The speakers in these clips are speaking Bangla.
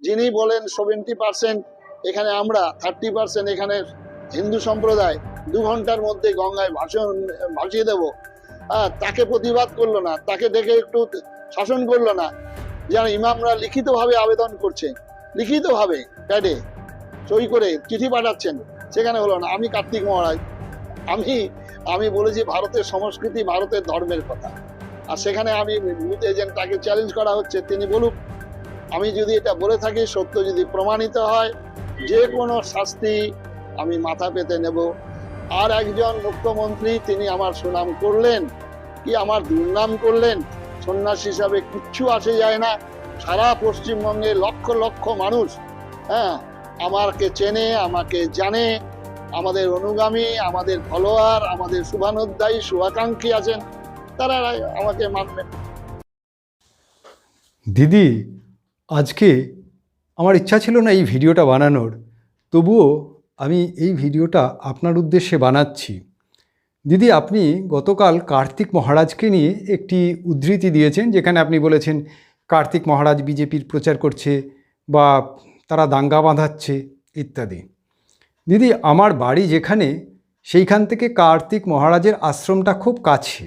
যিনি বলেন 70% এখানে আমরা, 30% এখানে হিন্দু সম্প্রদায় 2 ঘন্টার মধ্যে গঙ্গায় ভাসিয়ে দেব, তাকে প্রতিবাদ করলো না, তাকে দেখে একটু শাসন করলো না। যেন ইমামরা লিখিতভাবে আবেদন করছে, লিখিতভাবে প্যাডে সই করে চিঠি পাঠাচ্ছেন, সেখানে হলো না। আমি কার্তিক মহারাজ, আমি বলেছি ভারতের সংস্কৃতি, ভারতের ধর্মের কথা, আর সেখানে আমি বুথ এজেন্ট, তাকে চ্যালেঞ্জ করা হচ্ছে, তিনি বলুক। আমি যদি এটা বলে থাকি, সত্য যদি প্রমাণিত হয়, যে কোনো শাস্তি আমি মাথা পেতে নেব। আর একজন মুখ্যমন্ত্রী, তিনি আমার সুনাম করলেন কি আমার দুর্নাম করলেন, সন্ন্যাসী হিসাবে কিচ্ছু আসে যায় না। সারা পশ্চিমবঙ্গে লক্ষ লক্ষ মানুষ আমাকে চেনে, আমাকে জানে, আমাদের অনুগামী, আমাদের ফলোয়ার, আমাদের শুভানুধ্যায়ী, শুভাকাঙ্ক্ষী আছেন, তারা আমাকে মানবেন। দিদি, আজকে আমার ইচ্ছা ছিল না এই ভিডিওটা বানানোর, তবুও আমি এই ভিডিওটা আপনার উদ্দেশ্যে বানাচ্ছি। দিদি, আপনি গতকাল কার্তিক মহারাজকে নিয়ে একটি উদ্ধৃতি দিয়েছেন, যেখানে আপনি বলেছেন কার্তিক মহারাজ বিজেপির প্রচার করছে বা তারা দাঙ্গা বাঁধাচ্ছে ইত্যাদি। দিদি, আমার বাড়ি যেখানে, সেইখান থেকে কার্তিক মহারাজের আশ্রমটা খুব কাছে,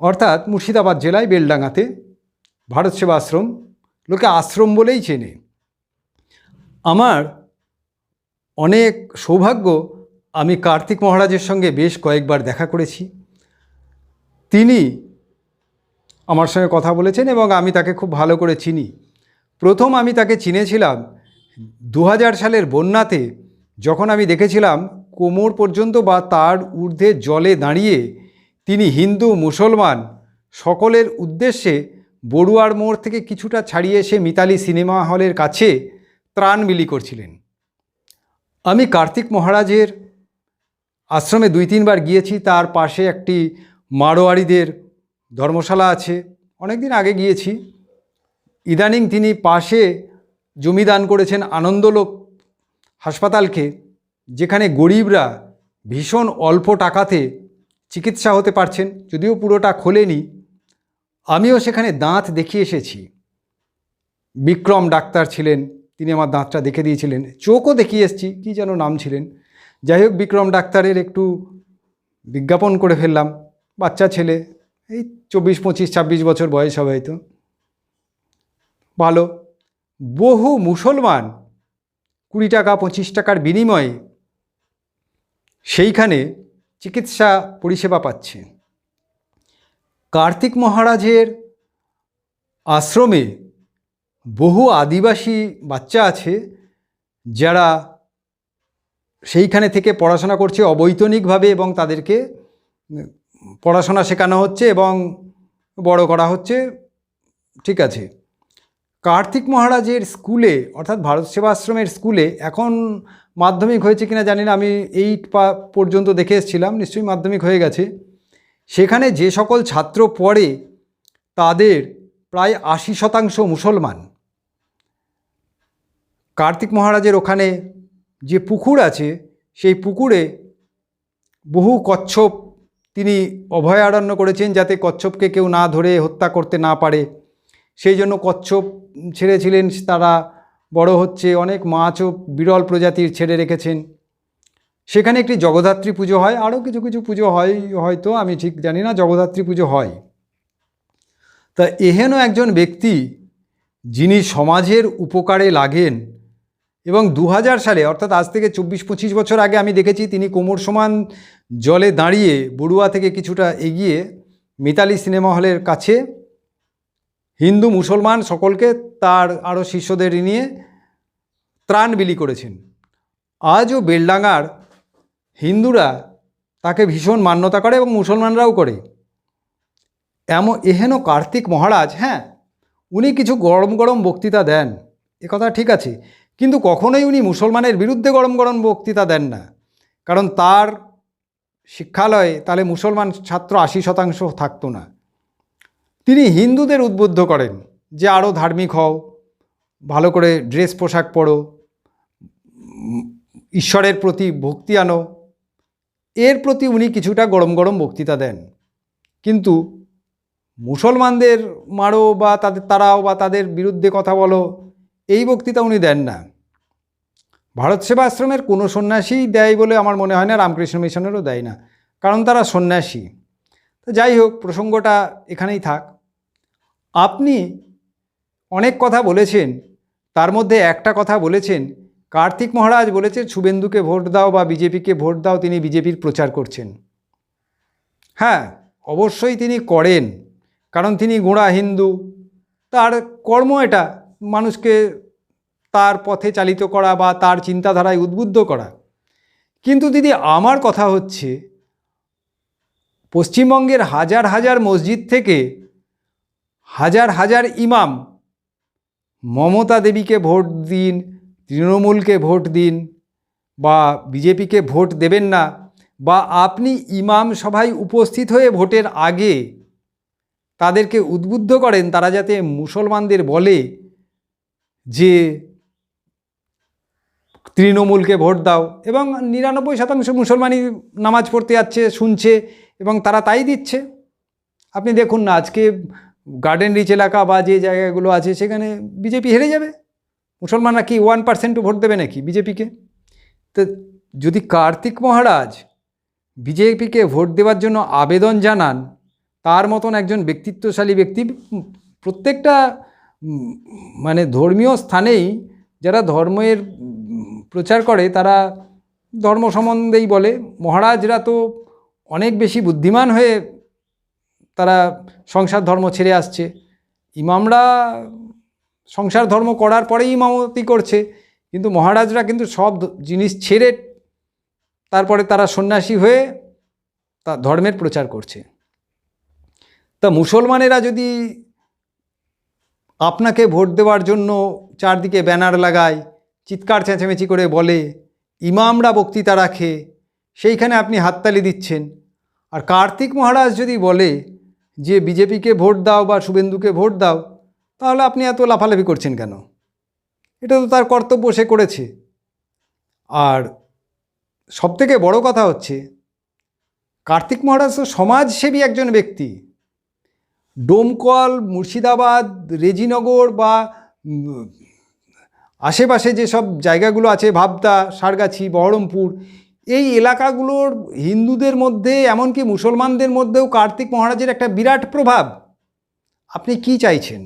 অর্থাৎ মুর্শিদাবাদ জেলায় বেলডাঙাতে ভারত সেবা আশ্রম, লোকে আশ্রম বলেই চেনে। আমার অনেক সৌভাগ্য, আমি কার্তিক মহারাজের সঙ্গে বেশ কয়েকবার দেখা করেছি। তিনি আমার সঙ্গে কথা বলেছেন এবং আমি তাকে খুব ভালো করে চিনি। প্রথম আমি তাকে চিনেছিলাম 2000 সালের বন্যাতে, যখন আমি দেখেছিলাম কোমর পর্যন্ত বা তার ঊর্ধ্বে জলে দাঁড়িয়ে তিনি হিন্দু মুসলমান সকলের উদ্দেশ্যে বড়ুয়ার মোড় থেকে কিছুটা ছাড়িয়ে এসে মিতালি সিনেমা হলের কাছে ত্রাণ বিলি করছিলেন। আমি কার্তিক মহারাজের আশ্রমে 2-3 বার গিয়েছি। তার পাশে একটি মারোয়ারিদের ধর্মশালা আছে, অনেক দিন আগে গিয়েছি। ইদানিং তিনি পাশে জমি দান করেছেন আনন্দলোক হাসপাতালকে, যেখানে গরিবরা ভীষণ অল্প টাকাতে চিকিৎসা হতে পারছেন, যদিও পুরোটা খোলেনি। আমিও সেখানে দাঁত দেখিয়ে এসেছি। বিক্রম ডাক্তার ছিলেন, তিনি আমার দাঁতটা দেখে দিয়েছিলেন। চোখও দেখিয়ে এসেছি, কী যেন নাম ছিলেন। যাই হোক, বিক্রম ডাক্তারের একটু বিজ্ঞাপন করে ফেললাম। বাচ্চা ছেলে, এই 24, 25, 26 বছর বয়স হবে হয়তো। ভালো। বহু মুসলমান 20 টাকা 25 টাকার বিনিময়ে সেইখানে চিকিৎসা পরিষেবা পাচ্ছে। কার্তিক মহারাজের আশ্রমে বহু আদিবাসী বাচ্চা আছে, যারা সেইখানে থেকে পড়াশোনা করছে অবৈতনিকভাবে, এবং তাদেরকে পড়াশোনা শেখানো হচ্ছে এবং বড় করা হচ্ছে। ঠিক আছে। কার্তিক মহারাজের স্কুলে, অর্থাৎ ভারত সেবা আশ্রমের স্কুলে, এখন মাধ্যমিক হয়েছে কিনা জানি না, আমি 8 পর্যন্ত দেখে এসেছিলাম, নিশ্চয়ই মাধ্যমিক হয়ে গেছে। সেখানে যে সকল ছাত্র পড়ে তাদের প্রায় 80% মুসলমান। কার্তিক মহারাজের ওখানে যে পুকুর আছে, সেই পুকুরে বহু কচ্ছপ তিনি অভয়ারণ্য করেছেন, যাতে কচ্ছপকে কেউ না ধরে হত্যা করতে না পারে। সেই জন্য কচ্ছপ ছেড়েছিলেন, তারা বড় হচ্ছে। অনেক মাছও বিরল প্রজাতির ছেড়ে রেখেছেন। সেখানে একটি জগদ্ধাত্রী পুজো হয়, আরও কিছু কিছু পুজো হয় হয়তো, আমি ঠিক জানি না, জগদ্ধাত্রী পুজো হয়। তা এহেন একজন ব্যক্তি, যিনি সমাজের উপকারে লাগেন, এবং 2000 সালে, অর্থাৎ আজ থেকে 24-25 বছর আগে আমি দেখেছি তিনি কোমর সমান জলে দাঁড়িয়ে বড়ুয়া থেকে কিছুটা এগিয়ে মিতালি সিনেমা হলের কাছে হিন্দু মুসলমান সকলকে, তার আরও শিষ্যদের নিয়ে ত্রাণ বিলি করেছেন। আজও বেলডাঙার হিন্দুরা তাকে ভীষণ মান্যতা করে এবং মুসলমানরাও করে। এহেন কার্তিক মহারাজ, হ্যাঁ, উনি কিছু গরম গরম বক্তৃতা দেন, একথা ঠিক আছে, কিন্তু কখনোই উনি মুসলমানের বিরুদ্ধে গরম গরম বক্তৃতা দেন না। কারণ তার শিক্ষালয়ে তাহলে মুসলমান ছাত্র 80% থাকতো না। তিনি হিন্দুদের উদ্বুদ্ধ করেন যে আরও ধার্মিক হও, ভালো করে ড্রেস পোশাক পরো, ঈশ্বরের প্রতি ভক্তি আনো। এর প্রতি উনি কিছুটা গরম গরম বক্তৃতা দেন। কিন্তু মুসলমানদের মারো বা তারাও বা তাদের বিরুদ্ধে কথা বলো, এই বক্তৃতা উনি দেন না। ভারত সেবাশ্রমের কোনো সন্ন্যাসীই দেয় বলে আমার মনে হয় না, রামকৃষ্ণ মিশনেরও দেয় না, কারণ তারা সন্ন্যাসী। তো যাই হোক, প্রসঙ্গটা এখানেই থাক। আপনি অনেক কথা বলেছেন, তার মধ্যে একটা কথা বলেছেন, কার্তিক মহারাজ বলেছে শুভেন্দুকে ভোট দাও বা বিজেপিকে ভোট দাও, তিনি বিজেপির প্রচার করছেন। হ্যাঁ, অবশ্যই তিনি করেন, কারণ তিনি গোঁড়া হিন্দু, তার কর্ম এটা মানুষকে তার পথে চালিত করা বা তার চিন্তাধারায় উদ্বুদ্ধ করা। কিন্তু দিদি, আমার কথা হচ্ছে পশ্চিমবঙ্গের হাজার হাজার মসজিদ থেকে হাজার হাজার ইমাম মমতা দেবীকে ভোট দিন, তৃণমূলকে ভোট দিন বা বিজেপিকে ভোট দেবেন না, বা আপনি ইমাম সভায় উপস্থিত হয়ে ভোটের আগে তাদেরকে উদ্বুদ্ধ করেন তারা যাতে মুসলমানদের বলে যে তৃণমূলকে ভোট দাও, এবং 99% মুসলমানই নামাজ পড়তে যাচ্ছে, শুনছে এবং তারা তাই দিচ্ছে। আপনি দেখুন না, আজকে গার্ডেন রিচ এলাকা বা যে জায়গাগুলো আছে সেখানে বিজেপি হেরে যাবে। মুসলমানরা কি 1% ভোট দেবে নাকি বিজেপিকে? তো যদি কার্তিক মহারাজ বিজেপিকে ভোট দেওয়ার জন্য আবেদন জানান, তার মতন একজন ব্যক্তিত্বশালী ব্যক্তি প্রত্যেকটা মানে ধর্মীয় স্থানেই যারা ধর্মের প্রচার করে তারা ধর্ম সম্বন্ধেই বলে। মহারাজরা তো অনেক বেশি বুদ্ধিমান হয়ে তারা সংসার ধর্ম ছেড়ে আসছে। ইমামরা সংসার ধর্ম করার পরেই ইমামতি করছে, কিন্তু মহারাজরা কিন্তু সব জিনিস ছেড়ে তারপরে তারা সন্ন্যাসী হয়ে তা ধর্মের প্রচার করছে। তা মুসলমানেরা যদি আপনাকে ভোট দেওয়ার জন্য চারদিকে ব্যানার লাগায়, চিৎকার চেঁচামেচি করে বলে, ইমামরা বক্তৃতা রাখে, সেইখানে আপনি হাততালি দিচ্ছেন, আর কার্তিক মহারাজ যদি বলে যে বিজেপিকে ভোট দাও বা শুভেন্দুকে ভোট দাও, তাহলে আপনি এত লাফালাফি করছেন কেন? এটা তো তার কর্তব্য, সে করেছে। আর সবথেকে বড় কথা হচ্ছে, কার্তিক মহারাজ তো সমাজসেবী একজন ব্যক্তি। ডোমকল, মুর্শিদাবাদ, রেজিনগর বা আশেপাশে যেসব জায়গাগুলো আছে, ভাবতা, সারগাছি, বহরমপুর, এই এলাকাগুলোর হিন্দুদের মধ্যে এমনকি মুসলমানদের মধ্যেও কার্তিক মহারাজের একটা বিরাট প্রভাব। আপনি কি চাইছেন?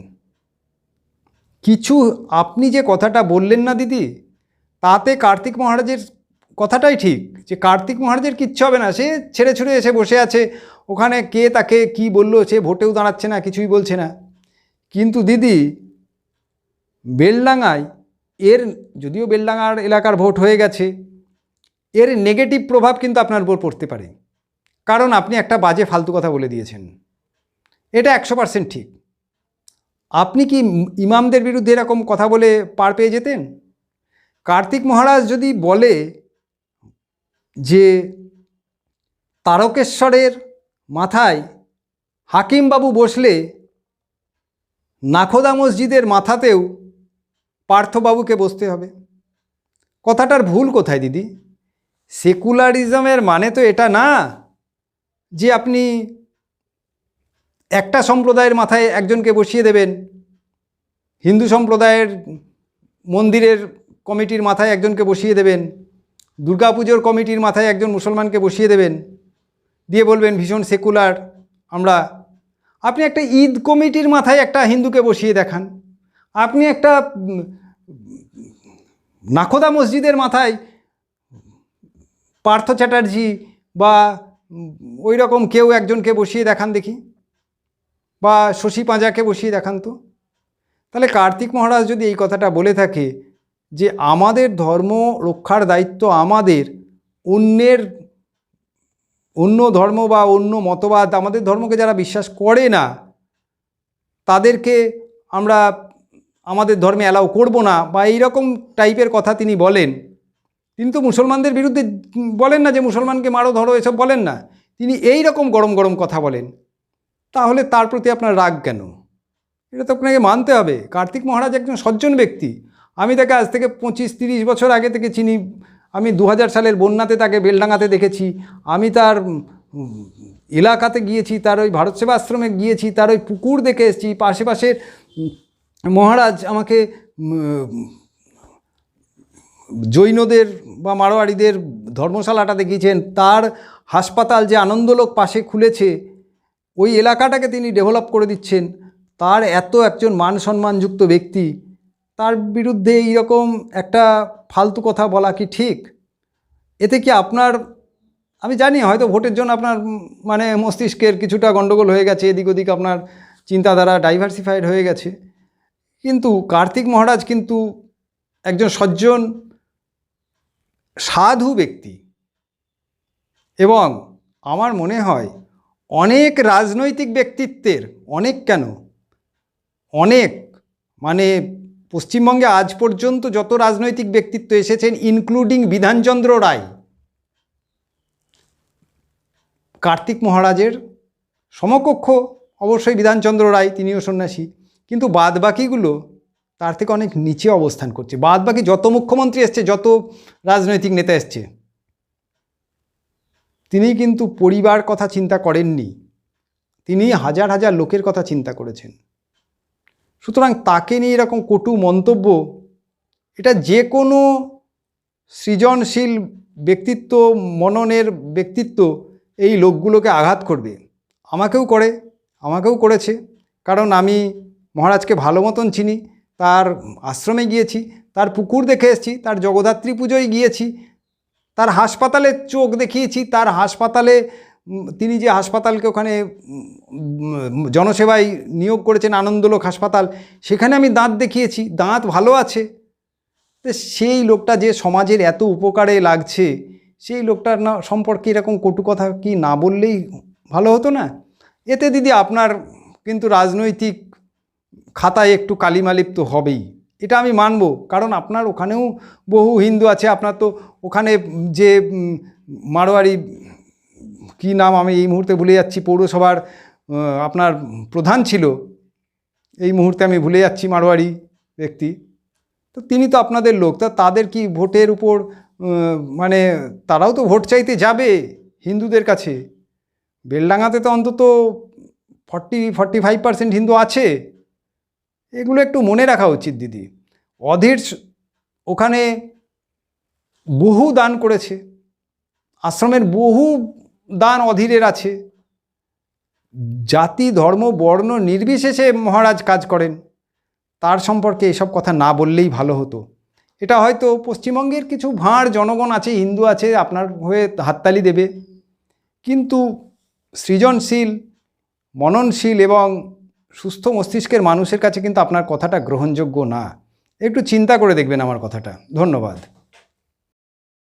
কিছু আপনি যে কথাটা বললেন না দিদি, তাতে কার্তিক মহারাজের কথাটাই ঠিক, যে কার্তিক মহারাজের কিচ্ছু হবে না, সে ছেড়ে ছুড়ে এসে বসে আছে ওখানে, কে তাকে কি বললো, সে ভোটেও দাঁড়াচ্ছে না, কিছুই বলছে না। কিন্তু দিদি, বেলডাঙায় এর, যদিও বেলডাঙার এলাকার ভোট হয়ে গেছে, এর নেগেটিভ প্রভাব কিন্তু আপনার উপর পড়তে পারে, কারণ আপনি একটা বাজে ফালতু কথা বলে দিয়েছেন। এটা 100% ঠিক। আপনি কি ইমামদের বিরুদ্ধে এরকম কথা বলে পার পেয়ে যেতেন? কার্তিক মহারাজ যদি বলে যে তারকেশ্বরের মাথায় হাকিমবাবু বসলে নাখোদা মসজিদের মাথাতেও পার্থবাবুকে বসতে হবে, কথাটার ভুল কোথায় দিদি? সেকুলারিজমের মানে তো এটা না যে আপনি একটা সম্প্রদায়ের মাথায় একজনকে বসিয়ে দেবেন, হিন্দু সম্প্রদায়ের মন্দিরের কমিটির মাথায় একজনকে বসিয়ে দেবেন, দুর্গাপুজোর কমিটির মাথায় একজন মুসলমানকে বসিয়ে দেবেন, দিয়ে বলবেন ভীষণ সেকুলার আমরা। আপনি একটা ঈদ কমিটির মাথায় একটা হিন্দুকে বসিয়ে দেখান, আপনি একটা নাখোদা মসজিদের মাথায় পার্থ চ্যাটার্জি বা ওই রকম কেউ একজনকে বসিয়ে দেখান দেখি, বা শশী পাঁজাকে বসিয়ে দেখান তো। তাহলে কার্তিক মহারাজ যদি এই কথাটা বলে থাকে যে আমাদের ধর্ম রক্ষার দায়িত্ব আমাদের, অন্য ধর্ম বা অন্য মতবাদ, আমাদের ধর্মকে যারা বিশ্বাস করে না তাদেরকে আমরা আমাদের ধর্মে অ্যালাউ করব না, বা এইরকম টাইপের কথা তিনি বলেন, কিন্তু মুসলমানদের বিরুদ্ধে বলেন না যে মুসলমানকে মারো ধরো এসব বলেন না, তিনি এই রকম গরম গরম কথা বলেন, তাহলে তার প্রতি আপনার রাগ কেন? এটা তো আপনাকে মানতে হবে। কার্তিক মহারাজ একজন সজ্জন ব্যক্তি। আমি তাকে আজ থেকে 25-30 বছর আগে থেকে চিনি। আমি 2000 সালের বন্যাতে তাকে বেলডাঙাতে দেখেছি, আমি তার এলাকাতে গিয়েছি, তার ওই ভারত সেবা আশ্রমে গিয়েছি, তার ওই পুকুর দেখে এসেছি, আশেপাশের মহারাজ আমাকে জৈনদের বা মারোয়াড়িদের ধর্মশালাটা দেখিয়েছেন, তার হাসপাতাল যে আনন্দলোক পাশে খুলেছে ওই এলাকাটাকে তিনি ডেভেলপ করে দিচ্ছেন, তার এত একজন মান সম্মানযুক্ত ব্যক্তি, তার বিরুদ্ধে এইরকম একটা ফালতু কথা বলা কি ঠিক? এতে কি আপনার, আমি জানি হয়তো ভোটের জন্য আপনার মানে মস্তিষ্কের কিছুটা গণ্ডগোল হয়ে গেছে, এদিক ওদিক আপনার চিন্তাধারা ডাইভার্সিফাইড হয়ে গেছে, কিন্তু কার্তিক মহারাজ কিন্তু একজন সজ্জন সাধু ব্যক্তি, এবং আমার মনে হয় অনেক রাজনৈতিক ব্যক্তিত্বের, অনেক কেন অনেক, মানে পশ্চিমবঙ্গে আজ পর্যন্ত যত রাজনৈতিক ব্যক্তিত্ব এসেছেন ইনক্লুডিং বিধানচন্দ্র রায়, কার্তিক মহারাজের সমকক্ষ অবশ্যই বিধানচন্দ্র রায়, তিনিও সন্ন্যাসী, কিন্তু বাদবাকিগুলো তার থেকে অনেক নিচে অবস্থান করছে। বাদবাকি যত মুখ্যমন্ত্রী এসছে, যত রাজনৈতিক নেতা এসছে, তিনি কিন্তু পরিবার কথা চিন্তা করেননি, তিনি হাজার হাজার লোকের কথা চিন্তা করেছেন। সুতরাং তাকে নিয়ে এরকম কটু মন্তব্য, এটা যে কোনো সৃজনশীল ব্যক্তিত্ব, মননের ব্যক্তিত্ব এই লোকগুলোকে আঘাত করবে। আমাকেও করেছে, কারণ আমি মহারাজকে ভালো মতন চিনি, তার আশ্রমে গিয়েছি, তার পুকুর দেখে এসেছি, তার জগদ্ধাত্রী পুজোয় গিয়েছি, তার হাসপাতালে চোখ দেখিয়েছি, তার হাসপাতালে তিনি যে হাসপাতালকে ওখানে জনসেবায় নিয়োগ করেছেন, আনন্দলোক হাসপাতাল, সেখানে আমি দাঁত দেখিয়েছি, দাঁত ভালো আছে। তো সেই লোকটা যে সমাজের এত উপকারে লাগছে, সেই লোকটার না সম্পর্কে এরকম কটু কথা কি না বললেই ভালো হতো না? এতে দিদি আপনার কিন্তু রাজনৈতিক খাতায় একটু কালিমালিপ্ত হবেই, এটা আমি মানব, কারণ আপনার ওখানেও বহু হিন্দু আছে। আপনার তো ওখানে যে মারোয়ারি কি নাম আমি এই মুহূর্তে ভুলে যাচ্ছি, পৌরসভার আপনার প্রধান ছিল, এই মুহূর্তে আমি ভুলে যাচ্ছি মারোয়ারি ব্যক্তি, তো তিনি তো আপনাদের লোক। তা তাদের কি ভোটের উপর মানে তারাও তো ভোট চাইতে যাবে হিন্দুদের কাছে। বেলডাঙাতে তো অন্তত 45% হিন্দু আছে, এগুলো একটু মনে রাখা উচিত দিদি। অধীর ওখানে বহু দান করেছে, আশ্রমের বহু দান অধীরের আছে, জাতি ধর্ম বর্ণ নির্বিশেষে মহারাজ কাজ করেন, তার সম্পর্কে এসব কথা না বললেই ভালো হতো। এটা হয়তো পশ্চিমবঙ্গের কিছু ভাঁড় জনগণ আছে, হিন্দু আছে, আপনার হয়ে হাততালি দেবে, কিন্তু সৃজনশীল, মননশীল এবং সুস্থ মস্তিষ্কের মানুষের কাছে কিন্তু আপনার কথাটা গ্রহণযোগ্য না। একটু চিন্তা করে দেখবেন আমার কথাটা। ধন্যবাদ।